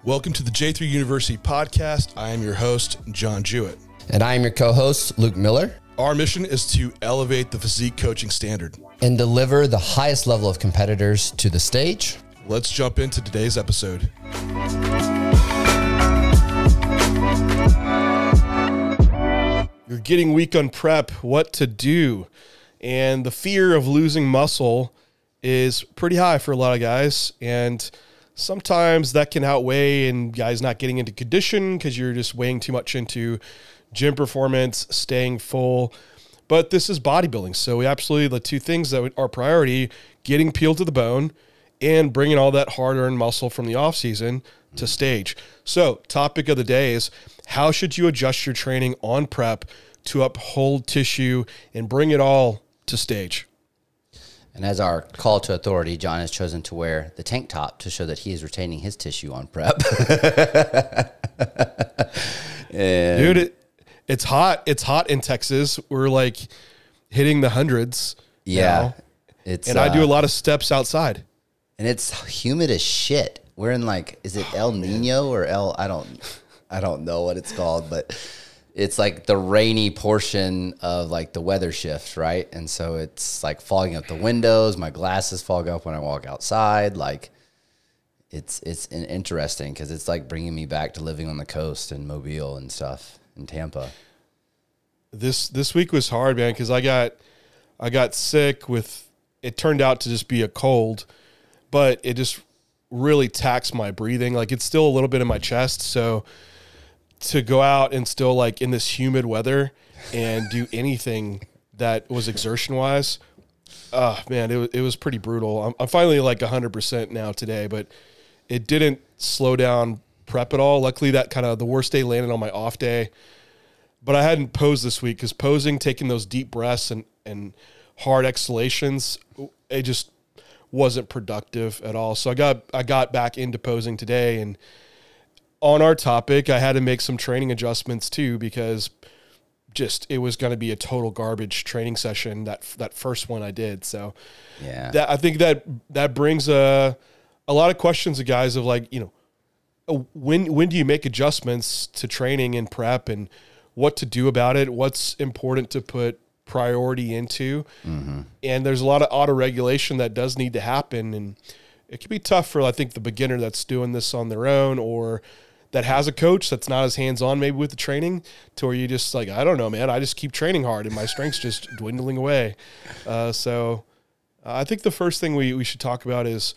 Welcome to the J3U University podcast. I am your host, John Jewett. And I am your co-host, Luke Miller. Our mission is to elevate the physique coaching standard and deliver the highest level of competitors to the stage. Let's jump into today's episode. You're getting weak on prep, what to do. And the fear of losing muscle is pretty high for a lot of guys. And sometimes that can outweigh in guys not getting into condition because you're just weighing too much into gym performance, staying full. But this is bodybuilding. So we absolutely, the two things that are priority, getting peeled to the bone and bringing all that hard-earned muscle from the off-season to stage. So topic of the day is, how should you adjust your training on prep to uphold tissue and bring it all to stage? And as our call to authority, John has chosen to wear the tank top to show that he is retaining his tissue on prep. Dude, it's hot. It's hot in Texas. We're like hitting the hundreds. Yeah. Now. I do a lot of steps outside. And it's humid as shit. We're in like, is it El Nino or I don't know what it's called, but it's like the rainy portion of like the weather shift, right? And so it's like fogging up the windows. My glasses fog up when I walk outside. Like it's interesting because it's like bringing me back to living on the coast in Mobile and stuff in Tampa. This week was hard, man, because I got sick with, it turned out to just be a cold, but it just really taxed my breathing. Like it's still a little bit in my chest, so to go out and still like in this humid weather and do anything that was exertion wise, man, it was pretty brutal. I'm finally like 100% now today, but it didn't slow down prep at all. Luckily that kind of the worst day landed on my off day, but I hadn't posed this week because posing, taking those deep breaths and hard exhalations, it just wasn't productive at all. So I got back into posing today, and on our topic, I had to make some training adjustments too, because just it was going to be a total garbage training session, that first one I did. So yeah, I think that brings a lot of questions to guys of like, you know, when do you make adjustments to training and prep and what to do about it? What's important to put priority into? Mm-hmm. And there's a lot of auto regulation that does need to happen. And it can be tough for, I think, the beginner that's doing this on their own, or that has a coach that's not as hands-on maybe with the training, to where you just like, I don't know, man, I just keep training hard and my strength's just dwindling away. So I think the first thing we should talk about is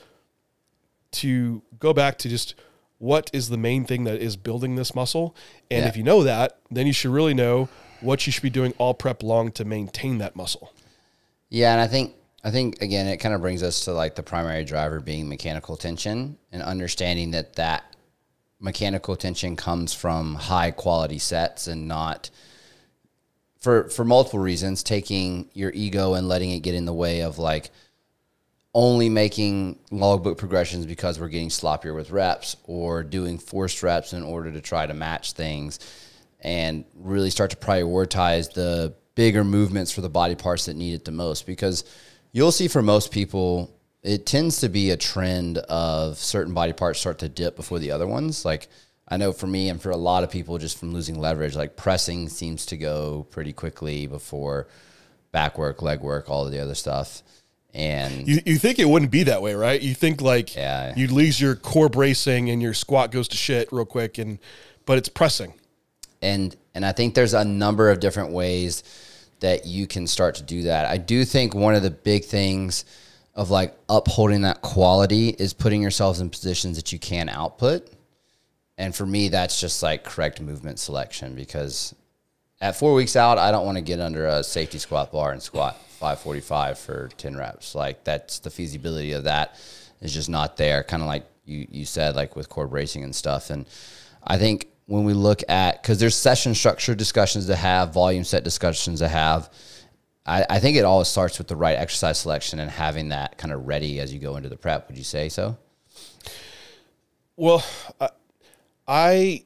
to go back to just what is the main thing that is building this muscle. And if you know that, then you should really know what you should be doing all prep long to maintain that muscle. Yeah, and I think again, it kind of brings us to like the primary driver being mechanical tension, and understanding that mechanical tension comes from high quality sets, and not for multiple reasons, taking your ego and letting it get in the way of like only making logbook progressions because we're getting sloppier with reps, or doing forced reps in order to try to match things, and really start to prioritize the bigger movements for the body parts that need it the most. Because you'll see for most people, it tends to be a trend of certain body parts start to dip before the other ones. Like I know for me and for a lot of people, just from losing leverage, like pressing seems to go pretty quickly before back work, leg work, all of the other stuff. And you think it wouldn't be that way, right? You think like you'd lose your core bracing and your squat goes to shit real quick, but it's pressing. And I think there's a number of different ways that you can start to do that. I do think one of the big things of like upholding that quality is putting yourselves in positions that you can output. And for me, that's just like correct movement selection, because at 4 weeks out, I don't want to get under a safety squat bar and squat 545 for 10 reps. Like that's the feasibility of that is just not there. Kind of like you said, like with core bracing and stuff. And I think when we look at, because there's session structure discussions to have, volume set discussions to have, I think it always starts with the right exercise selection and having that kind of ready as you go into the prep. Would you say so? Well, I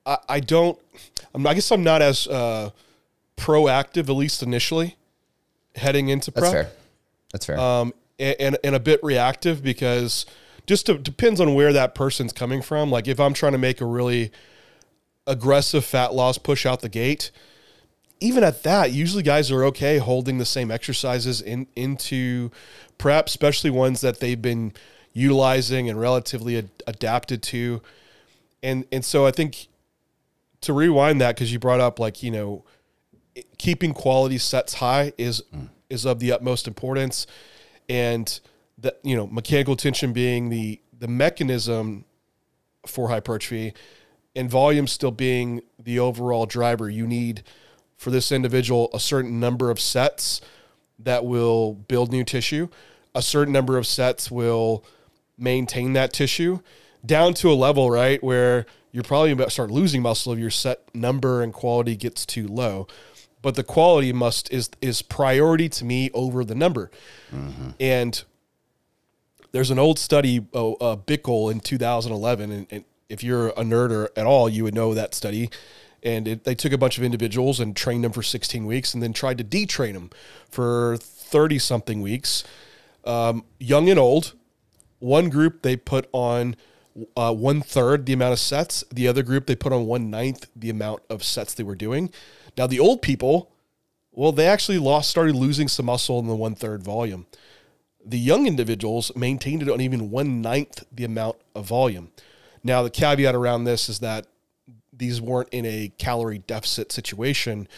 guess I'm not as proactive, at least initially, heading into prep. That's fair. And a bit reactive, because depends on where that person's coming from. Like if I'm trying to make a really aggressive fat loss push out the gate, even at that, usually guys are okay holding the same exercises into prep, especially ones that they've been utilizing and relatively adapted to. And so I think to rewind that, because you brought up like, you know, keeping quality sets high is of the utmost importance. And that, you know, mechanical tension being the mechanism for hypertrophy and volume still being the overall driver. You need for this individual a certain number of sets that will build new tissue. A certain number of sets will maintain that tissue down to a level, right, where you're probably about to start losing muscle if your set number and quality gets too low. But the quality is priority to me over the number. Mm-hmm. And there's an old study, Bickle in 2011, and if you're a nerd at all, you would know that study. And they took a bunch of individuals and trained them for 16 weeks and then tried to detrain them for 30-something weeks, young and old. One group they put on 1/3 the amount of sets. The other group they put on 1/9 the amount of sets they were doing. Now the old people, well, they actually started losing some muscle in the 1/3 volume. The young individuals maintained it on even 1/9 the amount of volume. Now the caveat around this is that these weren't in a calorie deficit situation.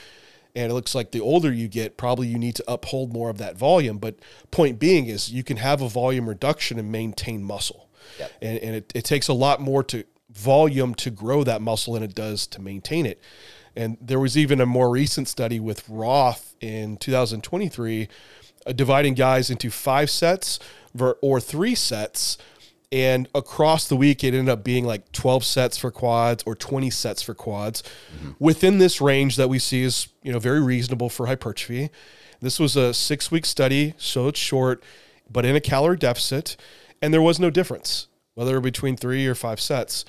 And it looks like the older you get, probably you need to uphold more of that volume. But point being is you can have a volume reduction and maintain muscle. Yep. And it takes a lot more to volume to grow that muscle than it does to maintain it. And there was even a more recent study with Roth in 2023, dividing guys into 5 sets or 3 sets. And across the week, it ended up being like 12 sets for quads or 20 sets for quads, within this range that we see is, you know, very reasonable for hypertrophy. This was a 6-week study, so it's short, but in a calorie deficit, and there was no difference, whether between 3 or 5 sets.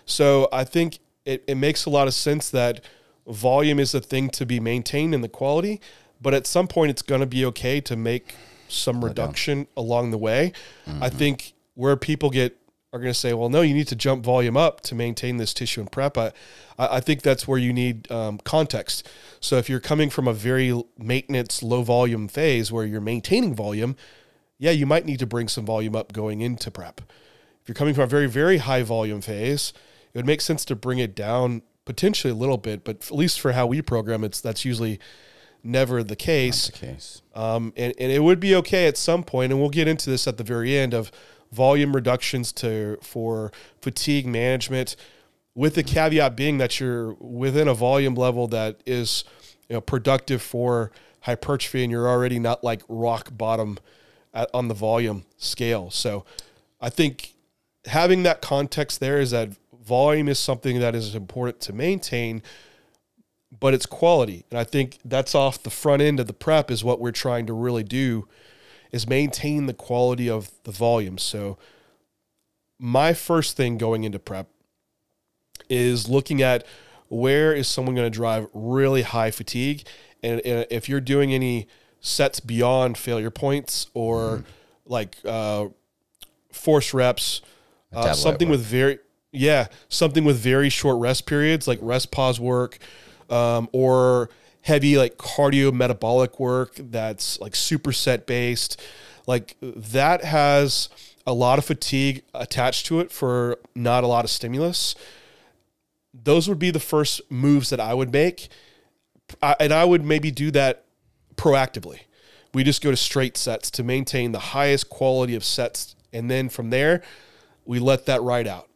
So I think it makes a lot of sense that volume is a thing to be maintained in the quality, but at some point it's going to be okay to make some reduction along the way. I think where people are going to say, well, no, you need to jump volume up to maintain this tissue and prep. I think that's where you need context. So if you're coming from a very maintenance, low volume phase where you're maintaining volume, yeah, you might need to bring some volume up going into prep. If you're coming from a very, very high volume phase, it would make sense to bring it down potentially a little bit, but at least for how we program, that's usually never the case. Not the case. And it would be okay at some point, and we'll get into this at the very end, of volume reductions for fatigue management, with the caveat being that you're within a volume level that is, you know, productive for hypertrophy, and you're already not like rock bottom on the volume scale. So I think having that context there is that volume is something that is important to maintain, but it's quality. And I think that's off the front end of the prep is what we're trying to really do, is maintain the quality of the volume. So my first thing going into prep is looking at where is someone going to drive really high fatigue. And if you're doing any sets beyond failure points or force reps, something with very short rest periods, like rest pause work, or heavy like cardio metabolic work that's like superset based, like that has a lot of fatigue attached to it for not a lot of stimulus. Those would be the first moves that I would make. And I would maybe do that proactively. We just go to straight sets to maintain the highest quality of sets. And then from there, we let that ride out.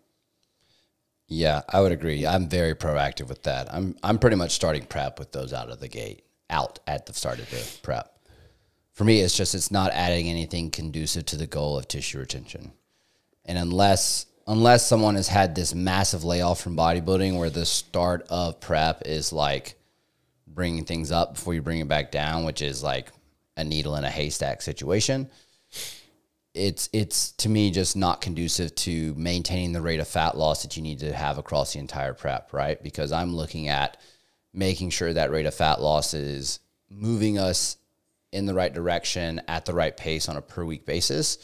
Yeah, I would agree. I'm very proactive with that. I'm pretty much starting prep with those out at the start of the prep. For me, it's not adding anything conducive to the goal of tissue retention. And unless someone has had this massive layoff from bodybuilding where the start of prep is like bringing things up before you bring it back down, which is like a needle in a haystack situation, it's to me just not conducive to maintaining the rate of fat loss that you need to have across the entire prep, right? Because I'm looking at making sure that rate of fat loss is moving us in the right direction at the right pace on a per week basis.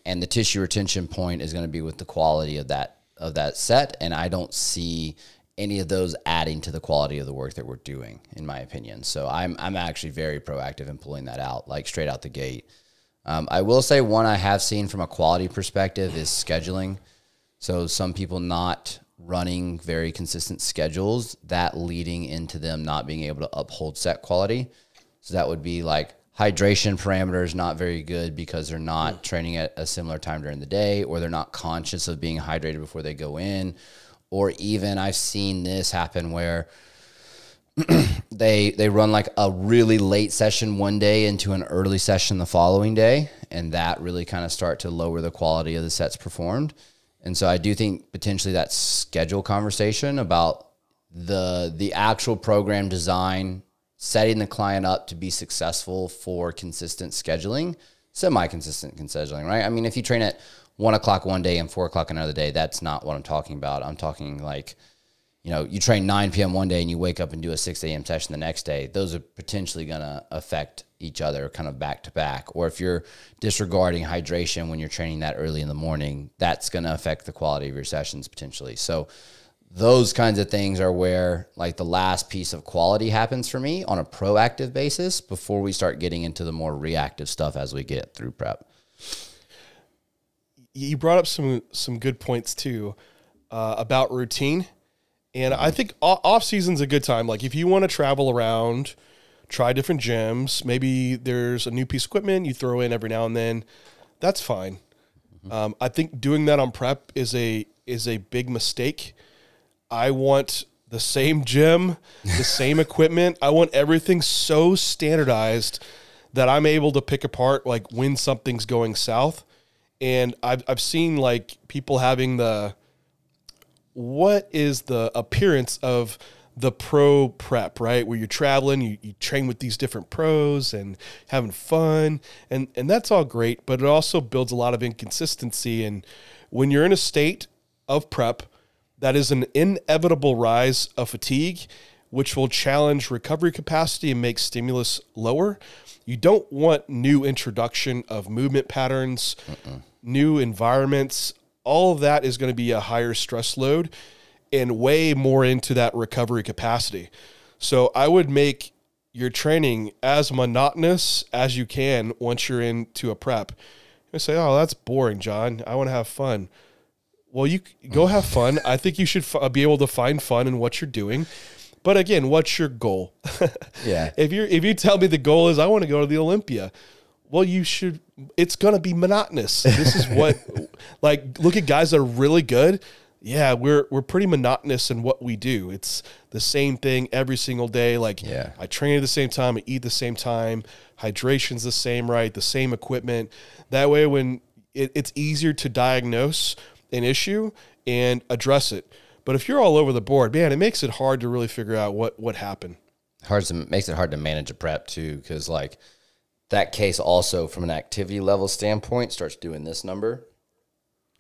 And the tissue retention point is going to be with the quality of that set. And I don't see any of those adding to the quality of the work that we're doing, in my opinion. So I'm actually very proactive in pulling that out, like straight out the gate. I will say one I have seen from a quality perspective is scheduling. So some people not running very consistent schedules, that leading into them not being able to uphold set quality. So that would be like hydration parameters not very good because they're not training at a similar time during the day, or they're not conscious of being hydrated before they go in. Or even I've seen this happen where they run like a really late session one day into an early session the following day, and that really kind of start to lower the quality of the sets performed. And so I do think potentially that schedule conversation about the actual program design, setting the client up to be successful for consistent scheduling, semi-consistent scheduling, right? I mean, if you train at 1 o'clock one day and 4 o'clock another day, that's not what I'm talking about. I'm talking like, you know, you train 9 p.m. one day and you wake up and do a 6 a.m. session the next day. Those are potentially going to affect each other kind of back to back. Or if you're disregarding hydration when you're training that early in the morning, that's going to affect the quality of your sessions potentially. So those kinds of things are where like the last piece of quality happens for me on a proactive basis before we start getting into the more reactive stuff as we get through prep. You brought up some good points too about routine. And I think off season's a good time. Like if you want to travel around, try different gyms, maybe there's a new piece of equipment you throw in every now and then, that's fine. I think doing that on prep is a big mistake. I want the same gym, the same equipment. I want everything so standardized that I'm able to pick apart like when something's going south. And I've seen like people having what is the appearance of the pro prep, right? Where you're traveling, you train with these different pros and having fun. And that's all great, but it also builds a lot of inconsistency. And when you're in a state of prep, that is an inevitable rise of fatigue, which will challenge recovery capacity and make stimulus lower. You don't want new introduction of movement patterns, new environments. All of that is going to be a higher stress load and way more into that recovery capacity. So I would make your training as monotonous as you can once you're into a prep. You say, oh, that's boring, John. I want to have fun. Well, you go have fun. I think you should be able to find fun in what you're doing. But again, what's your goal? Yeah. If you tell me the goal is I want to go to the Olympia, well, it's going to be monotonous. This is what, like, look at guys that are really good. Yeah, we're pretty monotonous in what we do. It's the same thing every single day. Like, yeah. I train at the same time, I eat at the same time, hydration's the same, right? The same equipment. That way, when it's easier to diagnose an issue and address it. But if you're all over the board, man, it makes it hard to really figure out what happened. Makes it hard to manage a prep too, because like that case also from an activity level standpoint starts doing this number,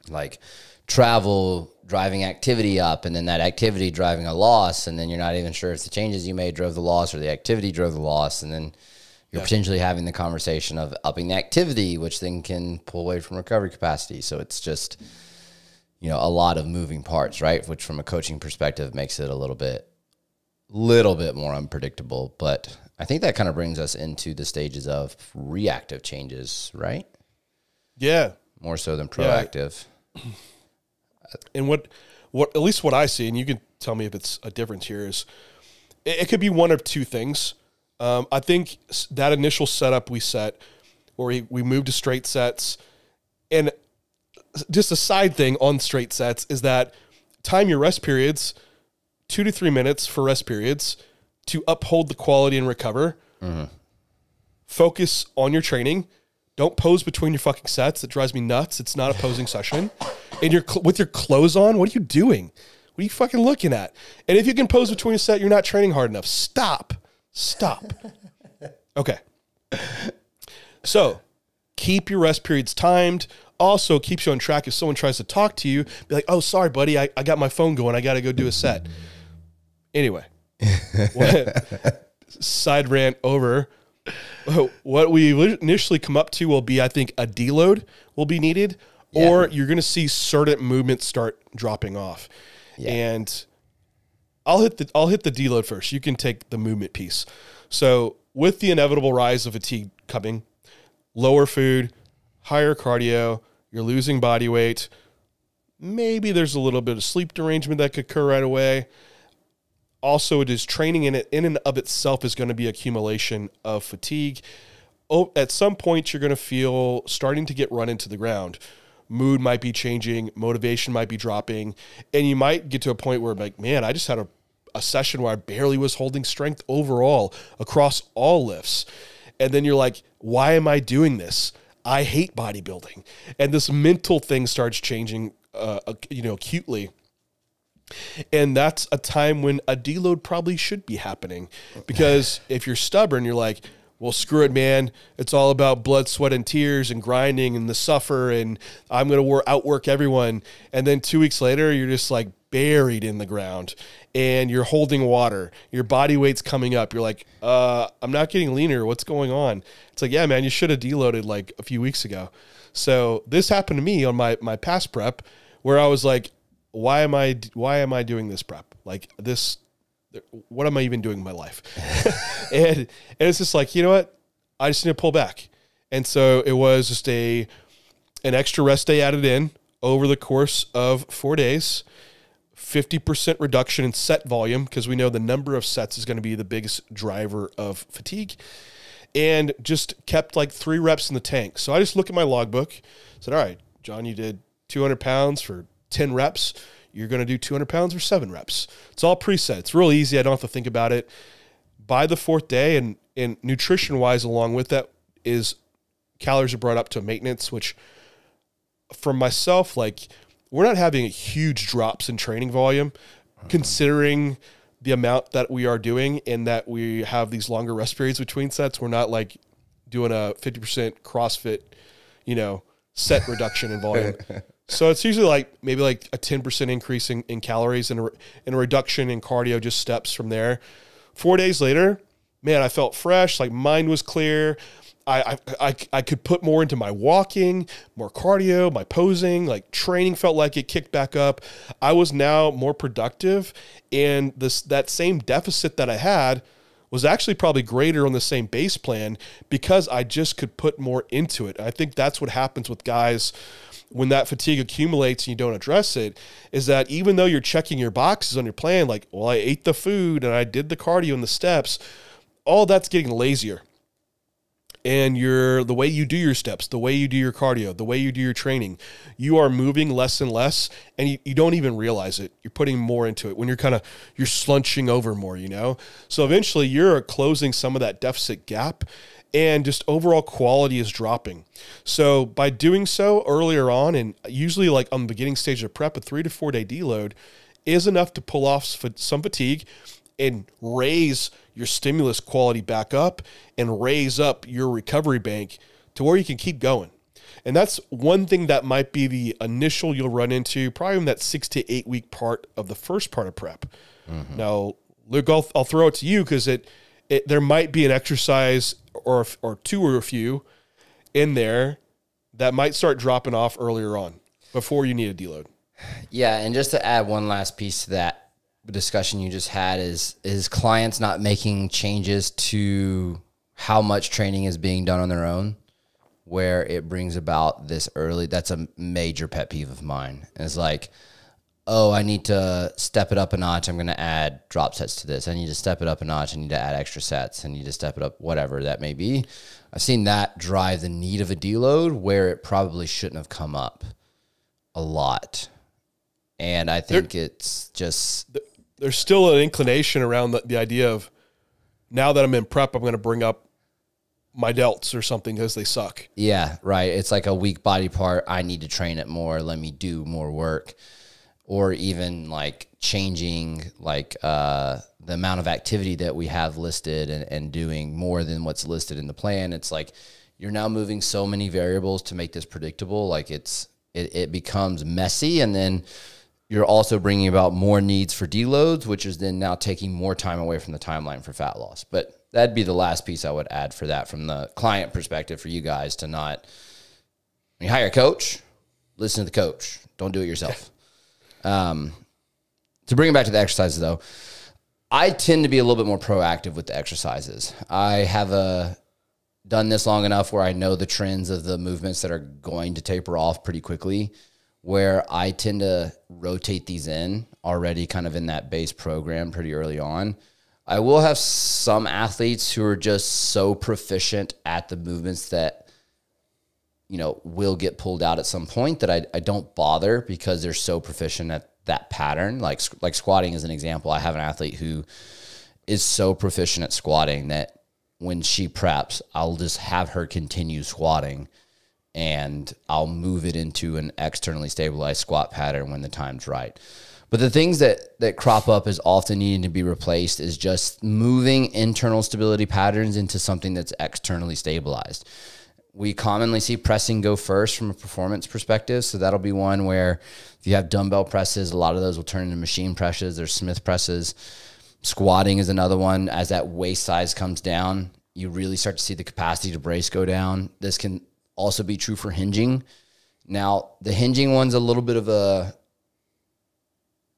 like travel driving activity up, and then that activity driving a loss, and then you're not even sure if the changes you made drove the loss or the activity drove the loss, and then you're potentially having the conversation of upping the activity, which then can pull away from recovery capacity. So it's just, you know, a lot of moving parts, right? Which from a coaching perspective makes it a little bit more unpredictable. But I think that kind of brings us into the stages of reactive changes, right? Yeah. More so than proactive. Yeah. And what at least what I see, and you can tell me if it's a difference here, is it could be one of two things. I think that initial setup we set, where we moved to straight sets, and just a side thing on straight sets is that time your rest periods 2 to 3 minutes for rest periods to uphold the quality and recover. Focus on your training. Don't pose between your fucking sets. It drives me nuts. It's not a posing session. And you're with your clothes on. What are you doing? What are you fucking looking at? And if you can pose between your set, you're not training hard enough. Stop. Okay. So keep your rest periods timed. Also keeps you on track. If someone tries to talk to you, be like, oh, sorry, buddy. I got my phone going. I got to go do a set. Anyway, side rant over. What we initially come up to will be, I think, a deload will be needed, or you're going to see certain movements start dropping off. Yeah. And I'll hit the deload first. You can take the movement piece. So with the inevitable rise of fatigue coming, lower food, higher cardio, you're losing body weight. Maybe there's a little bit of sleep derangement that could occur right away. Also, it is training in and of itself is going to be accumulation of fatigue. Oh, at some point, you're going to feel starting to get run into the ground. Mood might be changing, motivation might be dropping, and you might get to a point where, like, man, I just had a session where I barely was holding strength overall across all lifts. And then you're like, why am I doing this? I hate bodybuilding. And this mental thing starts changing, acutely. And that's a time when a deload probably should be happening, because if you're stubborn, you're like, well, screw it, man. It's all about blood, sweat, and tears and grinding and the suffer, and I'm going to outwork everyone. And then 2 weeks later, you're just like buried in the ground and you're holding water. Your body weight's coming up. You're like, I'm not getting leaner. What's going on? It's like, yeah, man, you should have deloaded like a few weeks ago. So this happened to me on my past prep, where I was like, why am I doing this prep? Like this, what am I even doing in my life? and it's just like, you know what? I just need to pull back. And so it was just an extra rest day added in over the course of 4 days, 50% reduction in set volume, because we know the number of sets is going to be the biggest driver of fatigue, and just kept like 3 reps in the tank. So I just look at my logbook, said, all right, John, you did 200 pounds for 10 reps. You're going to do 200 pounds for 7 reps. It's all preset. It's real easy. I don't have to think about it. By the 4th day, and nutrition-wise along with that, is calories are brought up to maintenance, which for myself, like, we're not having huge drops in training volume, considering the amount that we are doing and that we have these longer rest periods between sets. We're not like doing a 50% CrossFit, set reduction in volume. So it's usually like maybe like a 10% increase in calories and a reduction in cardio, just steps from there. 4 days later, man, I felt fresh. Like, mind was clear. I could put more into my walking, more cardio, my posing, like training felt like it kicked back up. I was now more productive, and that same deficit that I had was actually probably greater on the same base plan, because I just could put more into it. And I think that's what happens with guys when that fatigue accumulates and you don't address it, is that even though you're checking your boxes on your plan, like, well, I ate the food and I did the cardio and the steps, all that's getting lazier. And the way you do your steps, the way you do your cardio, the way you do your training, you are moving less and less, and you don't even realize it. You're putting more into it when you're slunching over more, So eventually you're closing some of that deficit gap, and just overall quality is dropping. So by doing so earlier on, and usually like on the beginning stage of prep, a 3 to 4 day deload is enough to pull off some fatigue and raise your stimulus quality back up and raise up your recovery bank to where you can keep going. And that's one thing that might be the initial you'll run into probably in that 6 to 8 week part of the first part of prep. Mm-hmm. Now, Luke, I'll throw it to you, because there might be an exercise or 2 or a few in there that might start dropping off earlier on before you need a deload. Yeah, and just to add one last piece to that discussion you just had is clients not making changes to how much training is being done on their own, where it brings about this early. That's a major pet peeve of mine. And it's like, oh, I need to step it up a notch. I'm going to add drop sets to this. I need to step it up a notch. I need to add extra sets. I need to step it up, whatever that may be. I've seen that drive the need of a deload where it probably shouldn't have come up a lot. And I think it's just... There's still an inclination around the idea of, now that I'm in prep, I'm going to bring up my delts or something because they suck. Yeah, right. It's like a weak body part. I need to train it more. Let me do more work. Or even like changing like the amount of activity that we have listed and doing more than what's listed in the plan. It's like you're now moving so many variables to make this predictable. Like it becomes messy, and then you're also bringing about more needs for deloads, which is then now taking more time away from the timeline for fat loss. But that'd be the last piece I would add for that from the client perspective for you guys to not, when you hire a coach, listen to the coach. Don't do it yourself. To bring it back to the exercises though, I tend to be a little bit more proactive with the exercises. I have done this long enough where I know the trends of the movements that are going to taper off pretty quickly, where I tend to rotate these in already kind of in that base program pretty early on. I will have some athletes who are just so proficient at the movements that, will get pulled out at some point that I don't bother because they're so proficient at that pattern. Like squatting is an example. I have an athlete who is so proficient at squatting that when she preps, I'll just have her continue squatting and I'll move it into an externally stabilized squat pattern when the time's right. But the things that crop up as often needing to be replaced is just moving internal stability patterns into something that's externally stabilized. We commonly see pressing go first from a performance perspective. So that'll be one where if you have dumbbell presses, a lot of those will turn into machine presses. There's Smith presses. Squatting is another one. As that waist size comes down, you really start to see the capacity to brace go down. This can also be true for hinging. Now, the hinging one's a little bit of a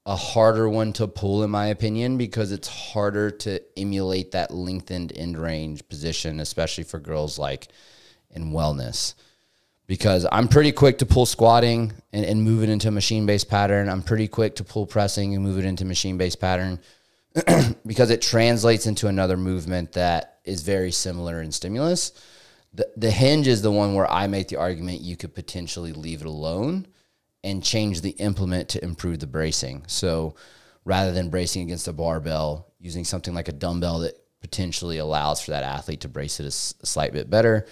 harder one to pull, in my opinion, because it's harder to emulate that lengthened end range position, especially for girls like in wellness. Because I'm pretty quick to pull squatting and move it into a machine-based pattern. I'm pretty quick to pull pressing and move it into machine-based pattern because it translates into another movement that is very similar in stimulus. The hinge is the one where I make the argument you could potentially leave it alone and change the implement to improve the bracing. So rather than bracing against a barbell, using something like a dumbbell that potentially allows for that athlete to brace it a slight bit better,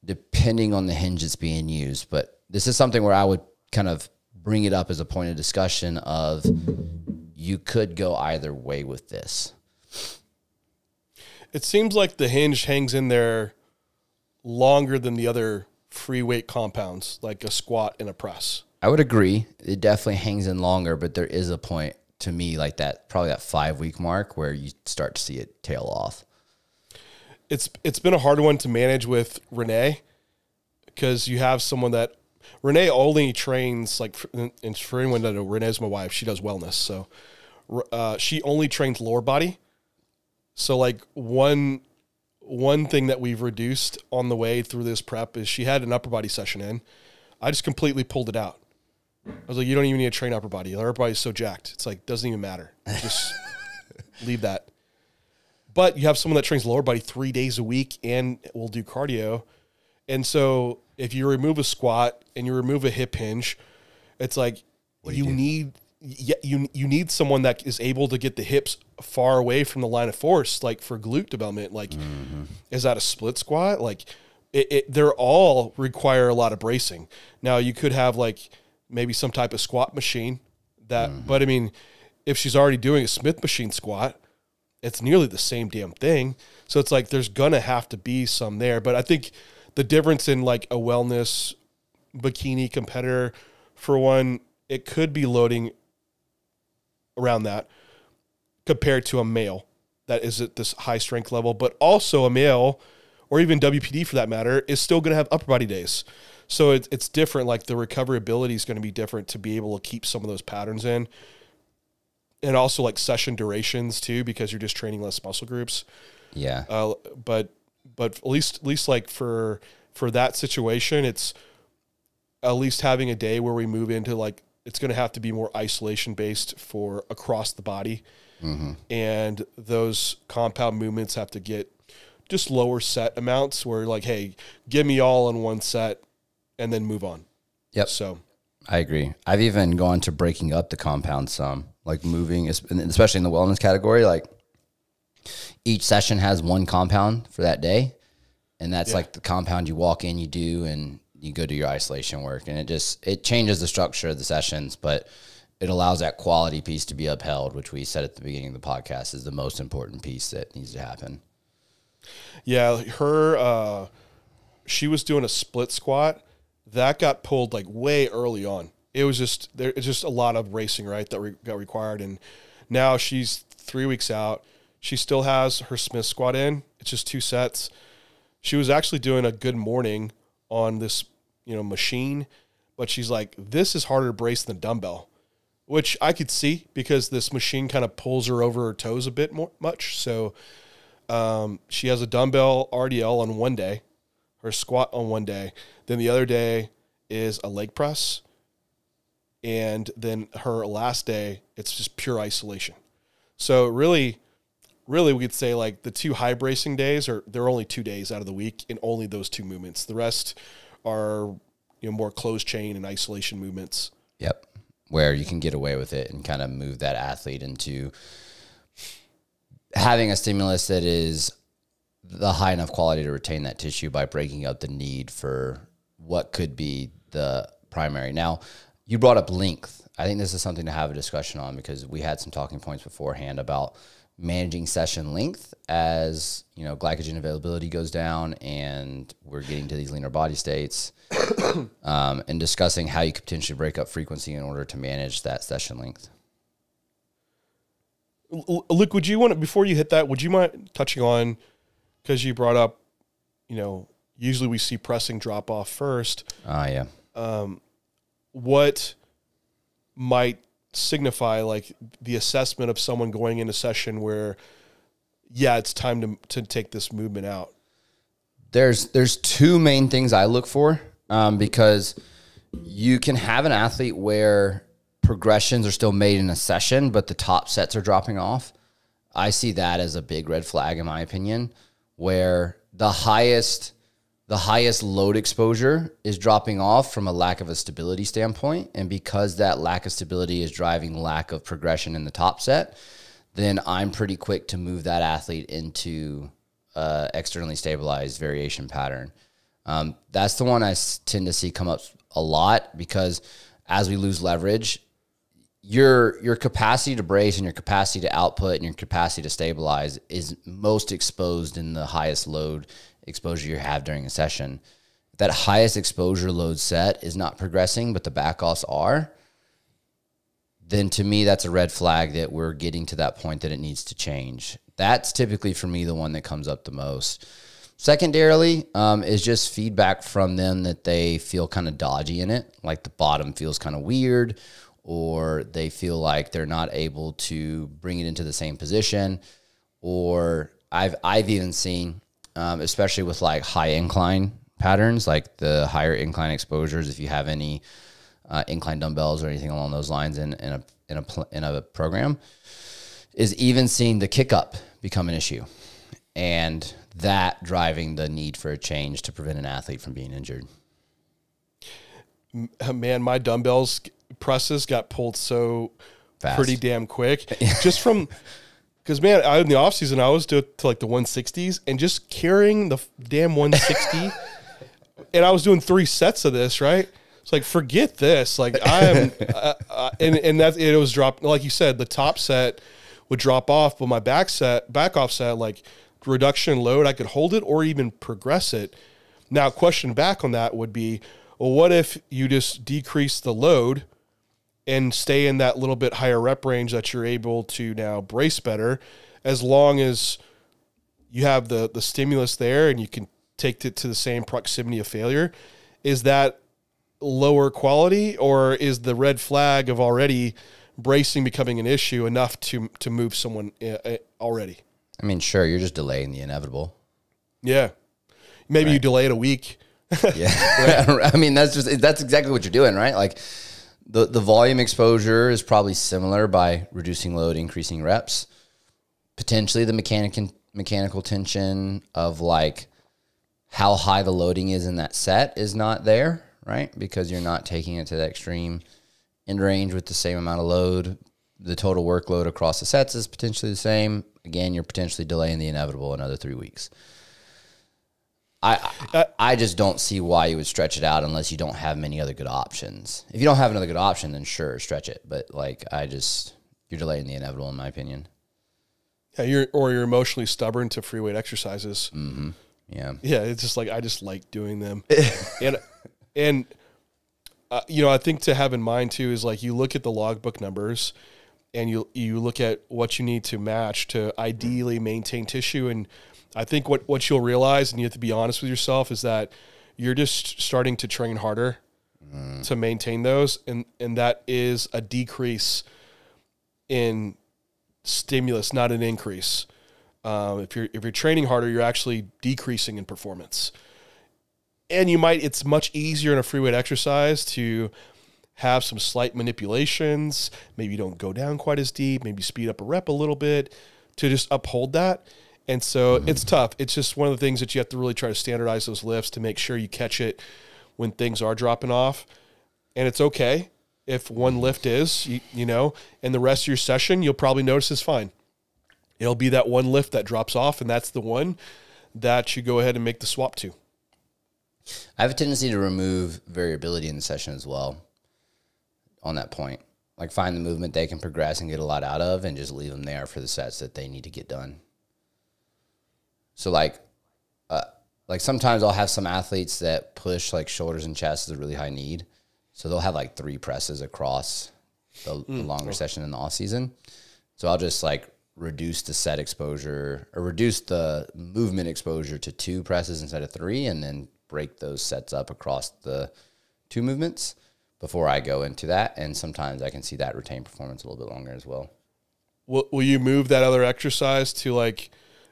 depending on the hinge that's being used. But this is something where I would kind of bring it up as a point of discussion of you could go either way with this. It seems like the hinge hangs in there longer than the other free weight compounds, like a squat and a press. I would agree. It definitely hangs in longer, but there is a point to me like that, probably that 5-week mark where you start to see it tail off. It's been a hard one to manage with Renee because you have someone that Renee only trains, like, and for anyone that knows, Renee's my wife. She does wellness. So she only trains lower body. So like one thing that we've reduced on the way through this prep is she had an upper body session in. I just completely pulled it out. I was like, you don't even need to train upper body. The upper body is so jacked. It's like, doesn't even matter. Just leave that. But you have someone that trains lower body 3 days a week and will do cardio. And so if you remove a squat and you remove a hip hinge, it's like you need someone that is able to get the hips far away from the line of force, like for glute development. Like, is that a split squat? Like, they're all require a lot of bracing. Now, you could have like maybe some type of squat machine that, but I mean, if she's already doing a Smith machine squat, it's nearly the same damn thing. So it's like there's gonna have to be some there. But I think the difference in like a wellness bikini competitor, for one, it could be loading around that compared to a male that is at this high strength level, but also a male or even WPD for that matter is still going to have upper body days. So it's different. Like the recovery ability is going to be different to be able to keep some of those patterns in. And also like session durations too, because you're just training less muscle groups. Yeah. But at least like for that situation, it's at least having a day where we move into like, it's going to have to be more isolation based for across the body. And those compound movements have to get just lower set amounts where like, hey, give me all in one set and then move on. Yep. So I agree. I've even gone to breaking up the compound some, like moving, especially in the wellness category, like each session has one compound for that day. And that's like the compound you walk in, you do, and you go do your isolation work. And it changes the structure of the sessions, but it allows that quality piece to be upheld, which we said at the beginning of the podcast is the most important piece that needs to happen. Yeah, she was doing a split squat that got pulled like way early on. It's just a lot of racing, right, that got required. And now she's 3 weeks out. She still has her Smith squat in. It's just 2 sets. She was actually doing a good morning on this, machine, but she's like, this is harder to brace than dumbbell, which I could see because this machine kind of pulls her over her toes a bit much. So she has a dumbbell RDL on one day, her squat on one day. Then the other day is a leg press. And then her last day, it's just pure isolation. So really we could say like the 2 high bracing days they're only 2 days out of the week and only those 2 movements. The rest are, more closed chain and isolation movements. Yep. Where you can get away with it and kind of move that athlete into having a stimulus that is the high enough quality to retain that tissue by breaking up the need for what could be the primary. Now, you brought up length. I think this is something to have a discussion on because we had some talking points beforehand about managing session length as, glycogen availability goes down and we're getting to these leaner body states, and discussing how you could potentially break up frequency in order to manage that session length. Luke, before you hit that, would you mind touching on, because you brought up, usually we see pressing drop off first. Yeah. What might signify like the assessment of someone going into session where, it's time to take this movement out? There's 2 main things I look for, because you can have an athlete where progressions are still made in a session, but the top sets are dropping off. I see that as a big red flag, in my opinion, where the highest load exposure is dropping off from a lack of a stability standpoint. And because that lack of stability is driving lack of progression in the top set, then I'm pretty quick to move that athlete into externally stabilized variation pattern. That's the one I tend to see come up a lot because as we lose leverage, your capacity to brace and your capacity to output and your capacity to stabilize is most exposed in the highest load exposure you have during a session. If that highest exposure load set is not progressing, but the back-offs are, then to me, that's a red flag that we're getting to that point that it needs to change. That's typically, for me, the one that comes up the most. Secondarily, is just feedback from them that they feel kind of dodgy in it, like the bottom feels kind of weird, or they feel like they're not able to bring it into the same position, or I've even seen, especially with like high incline patterns, like the higher incline exposures, if you have any incline dumbbells or anything along those lines in a program, is even seeing the kick up become an issue, and that driving the need for a change to prevent an athlete from being injured. Man, my dumbbells presses got pulled so fast, pretty damn quick, just from. Because, man, in the offseason, I always do it to like the 160s and just carrying the damn 160. And I was doing 3 sets of this, right? It's like, forget this. Like, I am, and that it was dropped. Like you said, the top set would drop off, but my back off set, like reduction in load, I could hold it or even progress it. Now, question back on that would be, well, what if you just decrease the load and stay in that little bit higher rep range that you're able to now brace better, as long as you have the stimulus there and you can take it to the same proximity of failure? Is that lower quality, or is the red flag of already bracing becoming an issue enough to move someone already? I mean, sure, you're just delaying the inevitable. Yeah. Maybe you delay it a week. Yeah. I mean, that's exactly what you're doing, right? Like, The volume exposure is probably similar by reducing load, increasing reps. Potentially the mechanical tension of like how high the loading is in that set is not there, right? Because you're not taking it to the extreme end range with the same amount of load. The total workload across the sets is potentially the same. Again, you're potentially delaying the inevitable another 3 weeks. I just don't see why you would stretch it out unless you don't have many other good options. If you don't have another good option, then sure, stretch it. But like, you're delaying the inevitable, in my opinion. Yeah, you're emotionally stubborn to free weight exercises. Mm-hmm. Yeah, yeah. It's just like I just like doing them, and I think to have in mind too is like you look at the logbook numbers, and you look at what you need to match to ideally maintain tissue. And I think what you'll realize, and you have to be honest with yourself, is that you're just starting to train harder to maintain those, and that is a decrease in stimulus, not an increase. If you're training harder, you're actually decreasing in performance. And it's much easier in a free weight exercise to have some slight manipulations. Maybe you don't go down quite as deep, maybe speed up a rep a little bit to just uphold that. And so it's tough. It's just one of the things that you have to really try to standardize those lifts to make sure you catch it when things are dropping off. And it's okay if one lift is, and the rest of your session, you'll probably notice is fine. It'll be that one lift that drops off, and that's the one that you go ahead and make the swap to. I have a tendency to remove variability in the session as well on that point. Like find the movement they can progress and get a lot out of and just leave them there for the sets that they need to get done. So like sometimes I'll have some athletes that push like shoulders and chest is a really high need. So they'll have like 3 presses across the longer session in the off season. So I'll just like reduce the set exposure or reduce the movement exposure to 2 presses instead of 3, and then break those sets up across the 2 movements before I go into that. And sometimes I can see that retain performance a little bit longer as well. Will you move that other exercise to like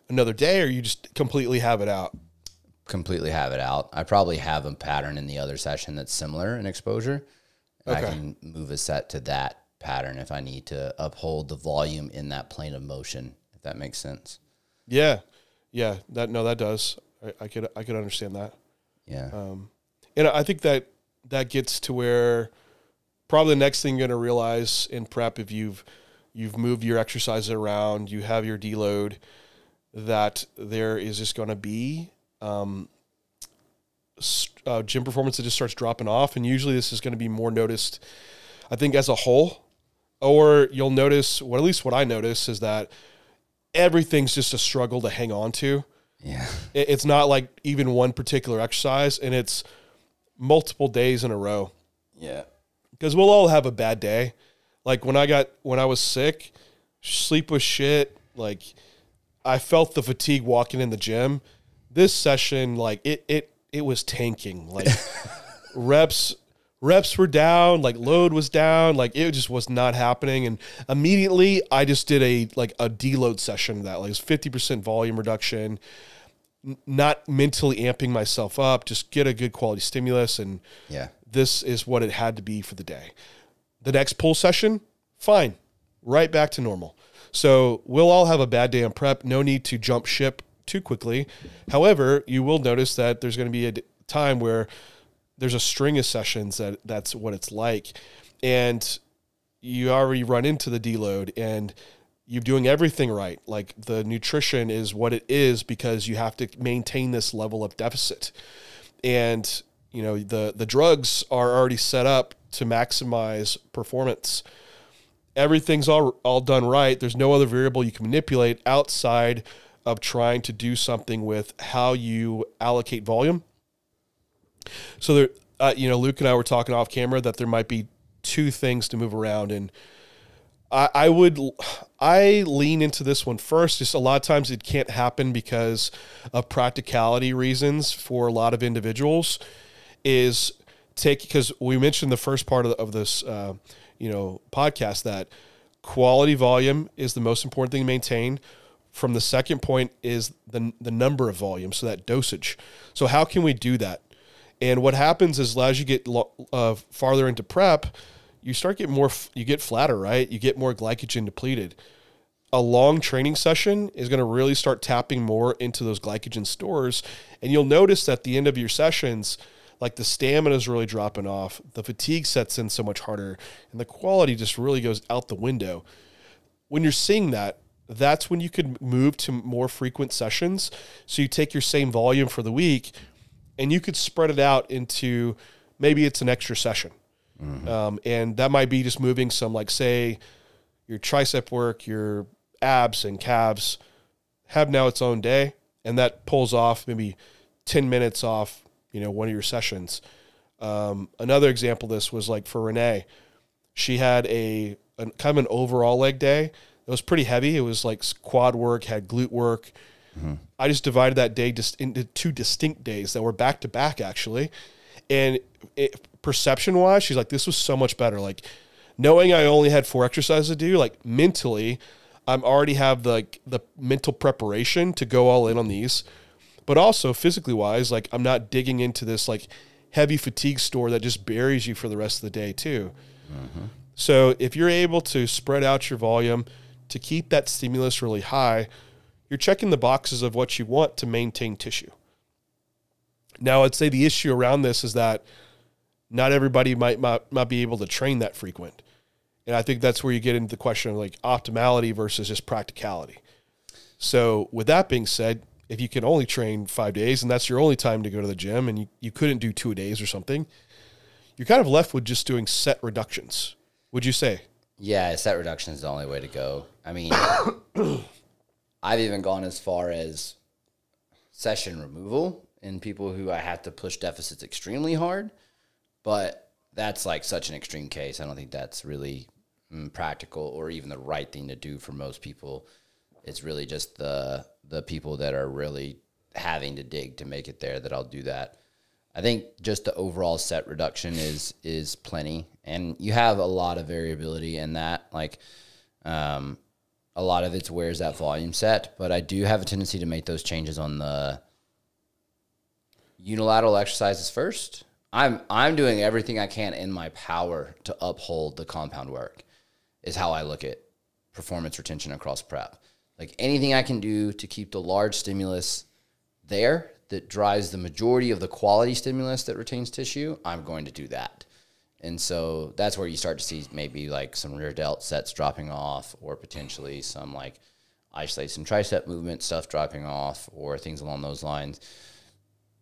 another day, or you just completely have it out? Completely have it out. I probably have a pattern in the other session that's similar in exposure. And I can move a set to that pattern if I need to uphold the volume in that plane of motion, if that makes sense. Yeah. That does. I could understand that. Yeah. And I think that gets to where probably the next thing you're going to realize in prep, if you've moved your exercises around, you have your deload, that there is just going to be gym performance that just starts dropping off. And usually this is going to be more noticed, I think, as a whole. Or you'll notice, at least what I notice, is that everything's just a struggle to hang on to. Yeah. It's not like even one particular exercise, and it's multiple days in a row. Yeah. Because we'll all have a bad day. Like when I was sick, sleep was shit. Like I felt the fatigue walking in the gym. This session, like it was tanking. Like reps were down, like load was down, like it just was not happening. And immediately I just did a deload session that like was 50% volume reduction, not mentally amping myself up, just get a good quality stimulus. And this is what it had to be for the day. The next pull session, fine, right back to normal. So we'll all have a bad day on prep. No need to jump ship too quickly. However, you will notice that there's going to be a time where there's a string of sessions that's what it's like. And you already run into the deload and you're doing everything right. Like the nutrition is what it is because you have to maintain this level of deficit. And, the drugs are already set up to maximize performance. Everything's all done right. There's no other variable you can manipulate outside of trying to do something with how you allocate volume. So there, Luke and I were talking off camera that there might be 2 things to move around, and I lean into this one first. Just a lot of times it can't happen because of practicality reasons for a lot of individuals. Because we mentioned the first part of this podcast that quality volume is the most important thing to maintain. From the second point is the number of volume, so that dosage. So how can we do that? And what happens is as you get farther into prep, you start getting you get flatter, right? You get more glycogen depleted. A long training session is going to really start tapping more into those glycogen stores. And you'll notice at the end of your sessions, like the stamina is really dropping off, the fatigue sets in so much harder, and the quality just really goes out the window. When you're seeing that, that's when you could move to more frequent sessions. So you take your same volume for the week and you could spread it out into maybe it's an extra session. Mm-hmm. And that might be just moving some, like say your tricep work, your abs and calves have now its own day. And that pulls off maybe 10 minutes off, one of your sessions. Another example of this was like for Renee, she had a kind of an overall leg day. It was pretty heavy. It was like quad work, had glute work. I just divided that day just into 2 distinct days that were back to back actually. And perception wise, she's like, this was so much better. Like knowing I only had 4 exercises to do, like mentally, I'm already have the mental preparation to go all in on these, but also physically wise, like I'm not digging into this like heavy fatigue store that just buries you for the rest of the day too. So if you're able to spread out your volume to keep that stimulus really high, you're checking the boxes of what you want to maintain tissue. Now, I'd say the issue around this is that not everybody might not be able to train that frequent. And I think that's where you get into the question of like optimality versus just practicality. So with that being said, if you can only train 5 days and that's your only time to go to the gym and you couldn't do 2 days or something, you're kind of left with just doing set reductions. Would you say? Yeah, set reduction is the only way to go. I mean, I've even gone as far as session removal in people who I have to push deficits extremely hard, but that's like such an extreme case. I don't think that's really practical or even the right thing to do for most people. It's really just the people that are really having to dig to make it there that I'll do that. I think just the overall set reduction is plenty, and you have a lot of variability in that. Like a lot of it's where's that volume set, but I do have a tendency to make those changes on the unilateral exercises first. I'm doing everything I can in my power to uphold the compound work is how I look at performance retention across prep. Like anything I can do to keep the large stimulus there that drives the majority of the quality stimulus that retains tissue, I'm going to do that. And so that's where you start to see maybe like some rear delt sets dropping off, or potentially some like isolation tricep movement stuff dropping off, or things along those lines.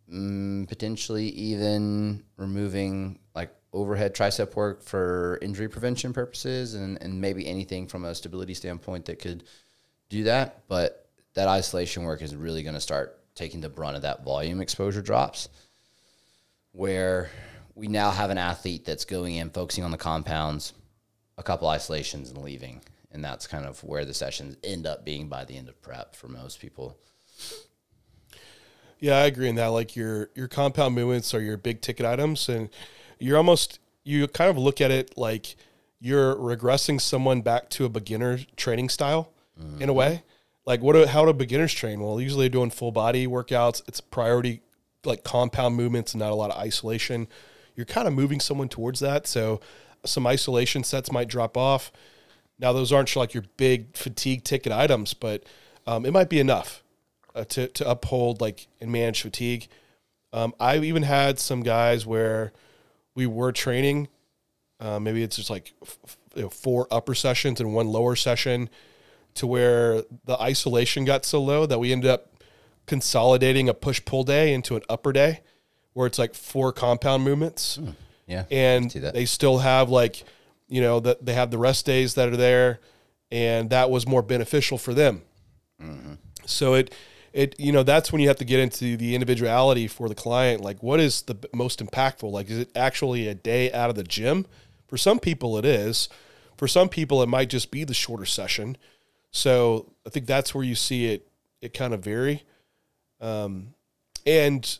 Potentially even removing like overhead tricep work for injury prevention purposes, and maybe anything from a stability standpoint that could do that. But that isolation work is really going to start taking the brunt of that volume exposure drops, where we now have an athlete that's going in, focusing on the compounds, a couple isolations and leaving. And that's kind of where the sessions end up being by the end of prep for most people. Yeah, I agree in that. Like your compound movements are your big ticket items, and you kind of look at it like you're regressing someone back to a beginner training style in a way. Like how do beginners train? Well, usually they're doing full body workouts. It's priority like compound movements and not a lot of isolation. You're kind of moving someone towards that. So some isolation sets might drop off. Now those aren't like your big fatigue ticket items, but it might be enough to uphold like and manage fatigue. I've even had some guys where we were training. Maybe it's just like 4 upper sessions and 1 lower session, to where the isolation got so low that we ended up consolidating a push-pull day into an upper day where it's like 4 compound movements. Yeah. And they still have like, that they have the rest days that are there, and that was more beneficial for them. So it that's when you have to get into the individuality for the client. Like, what is the most impactful? Like, is it actually a day out of the gym? For some people it is. For some people it might just be the shorter session. So I think that's where you see it kind of vary. And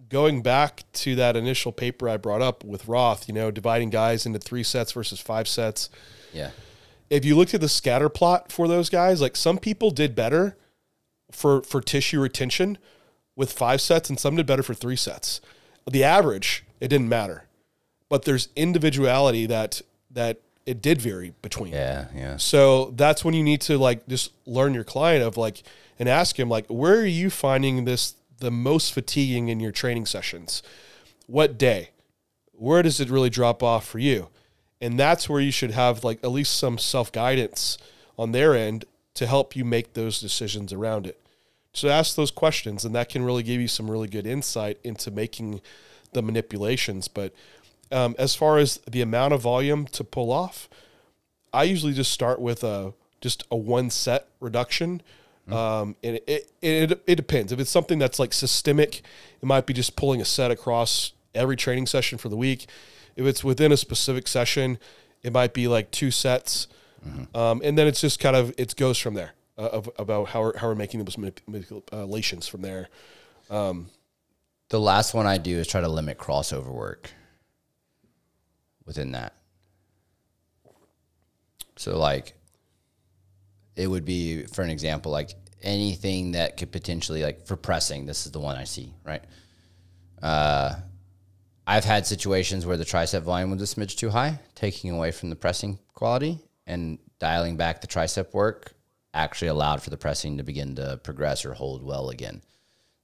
going back to that initial paper I brought up with Roth, dividing guys into 3 sets versus 5 sets. Yeah. If you looked at the scatter plot for those guys, like some people did better for tissue retention with 5 sets and some did better for 3 sets. The average, it didn't matter. But there's individuality that it did vary between. Yeah. So that's when you need to like just learn your client of like, and ask him like, where are you finding this the most fatiguing in your training sessions? What day? Where does it really drop off for you? And that's where you should have like at least some self-guidance on their end to help you make those decisions around it. So ask those questions, and that can really give you some really good insight into making the manipulations. But as far as the amount of volume to pull off, I usually just start with just a 1 set reduction. And it depends. If it's something that's like systemic, it might be just pulling a set across every training session for the week. If it's within a specific session, It might be like 2 sets. And then it's just kind of, it goes from there about how we're making those manipulations from there. The last one I do is try to limit crossover work within that. So like, it would be, for an example, like anything that could potentially, like for pressing, this is the one I see, right? I've had situations where the tricep volume was a smidge too high, taking away from the pressing quality, and dialing back the tricep work actually allowed for the pressing to begin to progress or hold well again.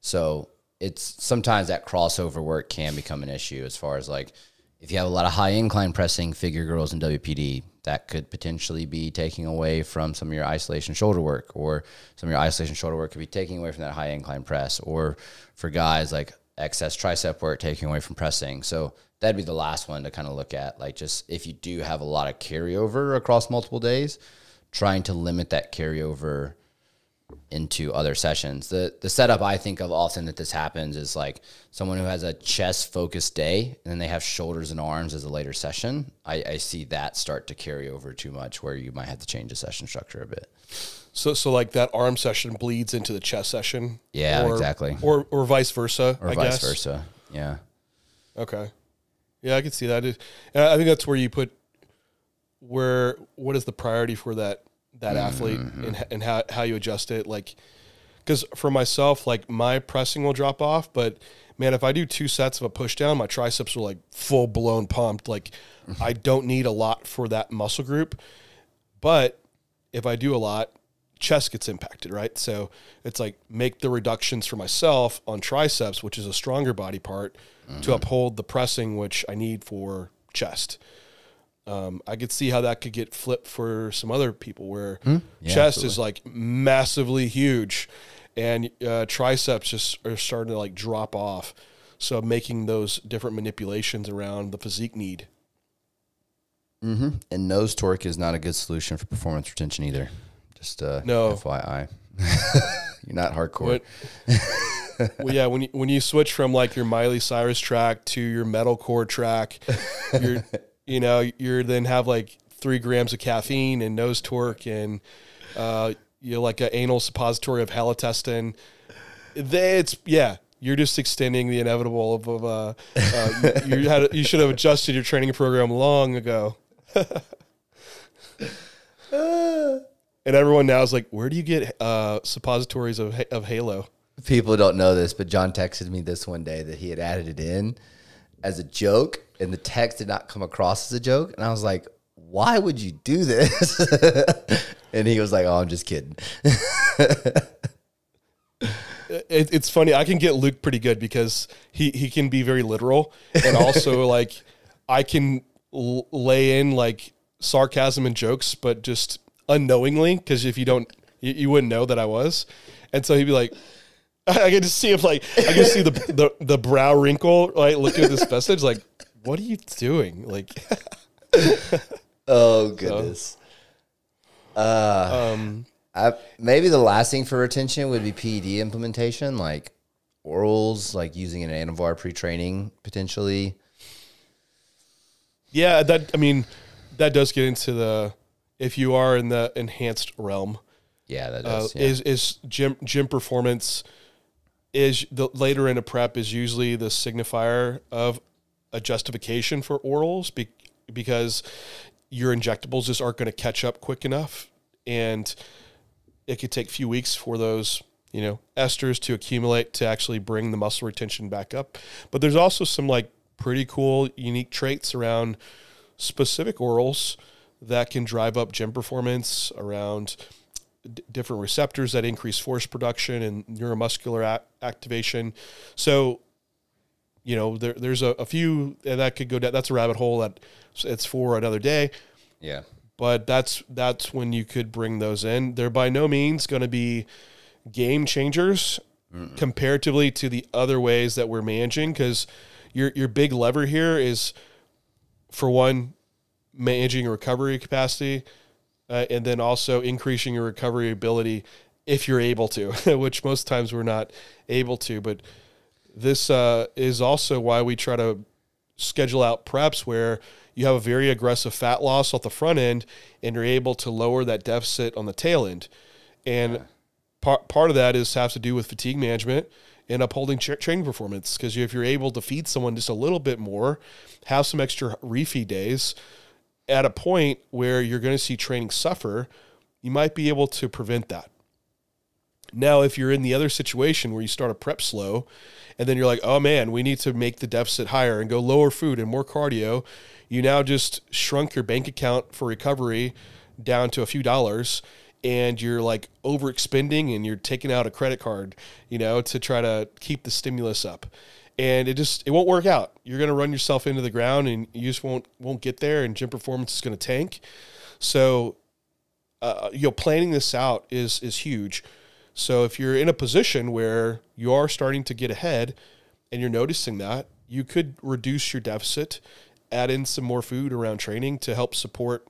So it's sometimes that crossover work can become an issue as far as like, if you have a lot of high incline pressing figure girls in WPD, that could potentially be taking away from some of your isolation shoulder work, or some of your isolation shoulder work could be taking away from that high incline press, or for guys like excess tricep work taking away from pressing. So that'd be the last one to kind of look at. Like, just if you do have a lot of carryover across multiple days, trying to limit that carryover into other sessions. The setup I think of often that this happens is like someone who has a chest focused day and then they have shoulders and arms as a later session. I see that start to carry over too much, where you might have to change the session structure a bit. So like that arm session bleeds into the chest session. Yeah, exactly. Or vice versa. Or vice versa. Yeah. Okay. Yeah, I can see that. I think that's where you put what is the priority for that athlete, and how you adjust it. Like, because for myself, like my pressing will drop off, but man, if I do 2 sets of a push down, my triceps are like full blown pumped. Like I don't need a lot for that muscle group, but if I do a lot, chest gets impacted, right? So it's like make the reductions for myself on triceps, which is a stronger body part, to uphold the pressing, which I need for chest. I could see how that could get flipped for some other people where chest absolutely. Is like massively huge, and triceps just are starting to like drop off. So making those different manipulations around the physique need. And nose torque is not a good solution for performance retention either. Just no. FYI. You're not hardcore. Well, yeah, when you switch from like your Miley Cyrus track to your metalcore track, you're then have like 3 grams of caffeine and nose torque, and you're like an anal suppository of halotestin. You're just extending the inevitable of you should have adjusted your training program long ago. And everyone now is like, where do you get suppositories of Halo? People don't know this, but John texted me this one day that he had added it in as a joke, and the text did not come across as a joke. And I was like, why would you do this? And he was like, oh, I'm just kidding. It's funny. I can get Luke pretty good because he can be very literal. And also, like, I can lay in, like, sarcasm and jokes, but just unknowingly, because if you don't, you wouldn't know that I was. And so he'd be like, I can just see him, like, I can see the brow wrinkle, right, looking at this message, like, what are you doing? Like, oh goodness. Maybe the last thing for retention would be PED implementation, like orals, like using an Anavar pre-training potentially. Yeah, that does get into the, if you are in the enhanced realm. Yeah, that does. Is gym performance is the later in a prep is usually the signifier of a justification for orals because your injectables just aren't going to catch up quick enough, and it could take a few weeks for those esters to accumulate to actually bring the muscle retention back up. But there's also some like pretty cool unique traits around specific orals that can drive up gym performance around different receptors that increase force production and neuromuscular activation. So, there's a few that could go down. That's a rabbit hole that it's for another day. Yeah. But that's when you could bring those in. They're by no means going to be game changers comparatively to the other ways that we're managing, because your big lever here is, for one, managing recovery capacity, and then also increasing your recovery ability if you're able to, which most times we're not able to. But this is also why we try to schedule out preps where you have a very aggressive fat loss off the front end, and you're able to lower that deficit on the tail end. And part of that has to do with fatigue management and upholding training performance. Because if you're able to feed someone just a little bit more, have some extra refeed days at a point where you're going to see training suffer, you might be able to prevent that. Now, if you're in the other situation where you start a prep slow and then you're like, oh man, we need to make the deficit higher and go lower food and more cardio, you now just shrunk your bank account for recovery down to a few dollars, and you're like overexpending and you're taking out a credit card, to try to keep the stimulus up. And it won't work out. You're going to run yourself into the ground and you just won't get there, and gym performance is going to tank. So, planning this out is huge. So if you're in a position where you are starting to get ahead and you're noticing that, you could reduce your deficit, add in some more food around training to help support,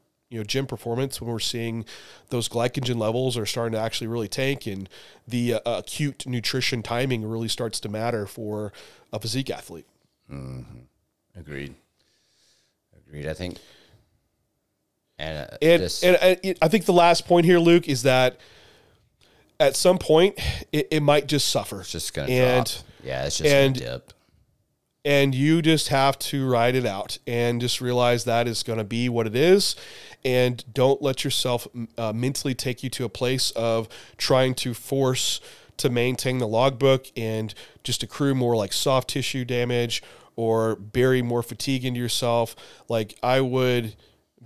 gym performance when we're seeing those glycogen levels are starting to actually really tank, and the acute nutrition timing really starts to matter for a physique athlete. Mm-hmm. Agreed. I think, and I think the last point here, Luke, is that at some point it might just suffer. It's just going to drop. Yeah, it's just going to dip. And you just have to ride it out and just realize that is going to be what it is. And don't let yourself mentally take you to a place of trying to force to maintain the logbook and just accrue more like soft tissue damage or bury more fatigue into yourself. Like, I would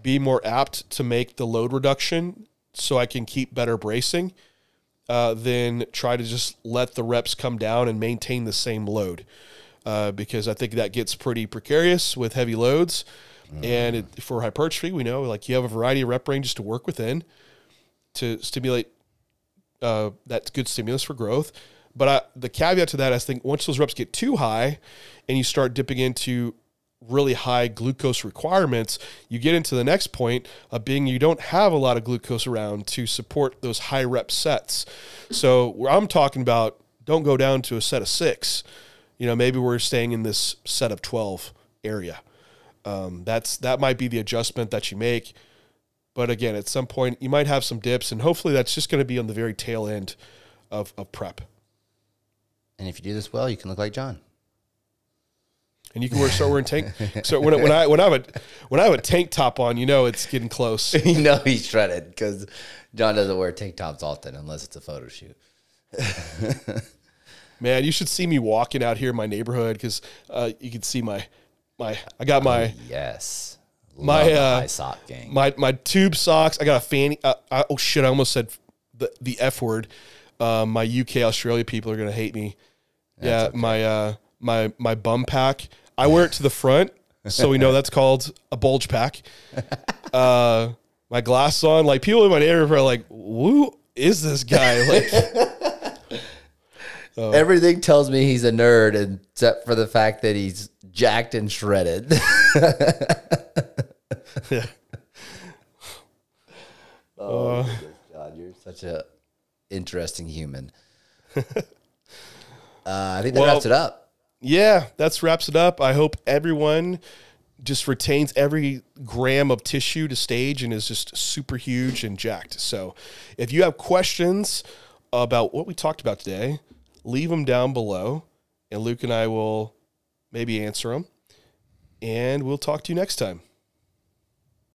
be more apt to make the load reduction so I can keep better bracing than try to just let the reps come down and maintain the same load. Because I think that gets pretty precarious with heavy loads. And for hypertrophy, we know like you have a variety of rep ranges to work within to stimulate that good stimulus for growth. But the caveat to that, I think once those reps get too high and you start dipping into really high glucose requirements, you get into the next point of being you don't have a lot of glucose around to support those high rep sets. So where I'm talking about, don't go down to a set of 6. Maybe we're staying in this set of 12 area. That might be the adjustment that you make. But again, at some point you might have some dips, and hopefully that's just going to be on the very tail end of prep. And if you do this well, you can look like John. And you can start wearing tank. So when I have a tank top on, it's getting close. He's shredded because John doesn't wear tank tops often unless it's a photo shoot. Man, you should see me walking out here in my neighborhood because you can see my I got my yes my high sock gang. My tube socks. I got a fanny. Oh shit! I almost said the F word. My UK Australia people are gonna hate me. That's okay. My bum pack. I wear it to the front, so we know that's called a bulge pack. My glasses on. Like, people in my neighborhood are like, "Who is this guy?" Like. Everything tells me he's a nerd, except for the fact that he's jacked and shredded. Yeah. Oh, God, you're such a interesting human. I think that wraps it up. Yeah, that wraps it up. I hope everyone just retains every gram of tissue to stage and is just super huge and jacked. So if you have questions about what we talked about today, leave them down below, and Luke and I will maybe answer them. And we'll talk to you next time.